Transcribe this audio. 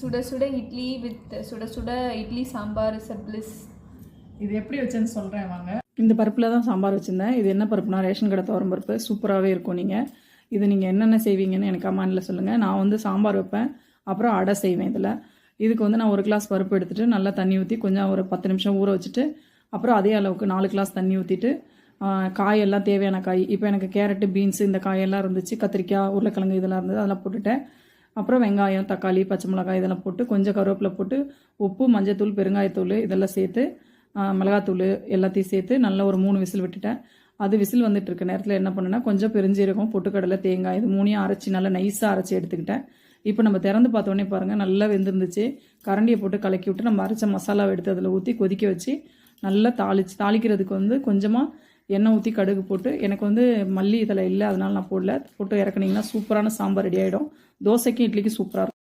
சுட சுட இட்லி வித் சுட சுட idli sambar is a bliss. இது எப்படி வச்சேன்னு சொல்கிறேன் வாங்க. இந்த பருப்பில் தான் சாம்பார் வச்சுருந்தேன். இது என்ன பருப்புனா ரேஷன் கடை துவரம் பருப்பு. சூப்பராகவே இருக்கும். இது நீங்கள் என்னென்ன செய்வீங்கன்னு எனக்கு கமெண்டில் சொல்லுங்கள். நான் வந்து சாம்பார் வைப்பேன், அப்புறம் அடை செய்வேன். இதுக்கு வந்து நான் 1 கிளாஸ் பருப்பு எடுத்துகிட்டு நல்லா தண்ணி ஊற்றி கொஞ்சம் ஒரு 10 நிமிஷம் ஊற வச்சுட்டு அப்புறம் அதே அளவுக்கு 4 கிளாஸ் தண்ணி ஊற்றிட்டு காயெல்லாம் தேவையான காய், இப்போ எனக்கு கேரட்டு பீன்ஸு இந்த காயெல்லாம் இருந்துச்சு, கத்திரிக்காய் உருளைக்கிழங்கு இதெல்லாம் இருந்தது, அதெல்லாம் போட்டுட்டேன். அப்புறம் வெங்காயம் தக்காளி பச்சை மிளகாய் இதெல்லாம் போட்டு கொஞ்சம் கருவேப்பிலை போட்டு உப்பு மஞ்சத்தூள் பெருங்காயத்தூள் இதெல்லாம் சேர்த்து மிளகாத்தூள் எல்லாத்தையும் சேர்த்து நல்லா ஒரு 3 விசில் விட்டுட்டேன். அது விசில் வந்துட்டு இருக்க நேரத்தில் என்ன பண்ணுன்னா கொஞ்சம் பெருஞ்சீரகம் பொட்டுக்கடலை தேங்காய் இது 3ஐயும் அரைச்சி நல்லா நைஸாக அரைச்சி எடுத்துக்கிட்டேன். இப்போ நம்ம திறந்து பார்த்தோன்னே பாருங்கள் நல்லா வெந்திருந்துச்சு. கரண்டியை போட்டு கலக்கி விட்டு நம்ம அரைச்ச மசாலாவை எடுத்து அதில் ஊற்றி கொதிக்க வச்சு நல்லா தாளிக்கிறதுக்கு வந்து கொஞ்சமாக எண்ணெய் ஊற்றி கடுகு போட்டு, எனக்கு வந்து மல்லி இதில் இல்லை அதனால நான் போட்டு இறக்குனீங்கன்னா சூப்பரான சாம்பார் ரெடி ஆகிடும். தோசைக்கும் இட்லிக்கும் சூப்பராக இருக்கும்.